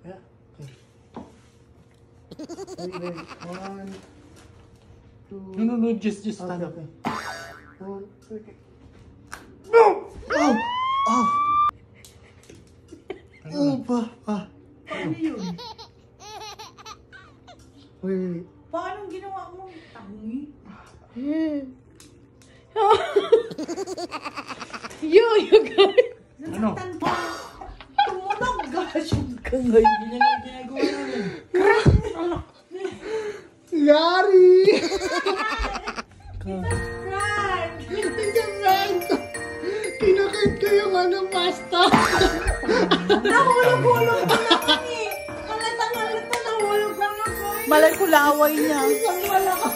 Yeah. Okay. Wait. 1, 2. No. Just stand up. Okay. 1, 2, 3. No! Oh! Oh! Oh, pa. Paano yun? Wait. Paano ginawa mo? Tangi? You guys. Nasaktan pa. Tumunog. Gosh, yung kangay. Hindi niya ginagawa namin. Yari! Frank! Kinakit ko yung pasta. Nahulog-hulog ka na kami. Halata, nahulog lang ako. Malay ko laway niya. Isang malaka.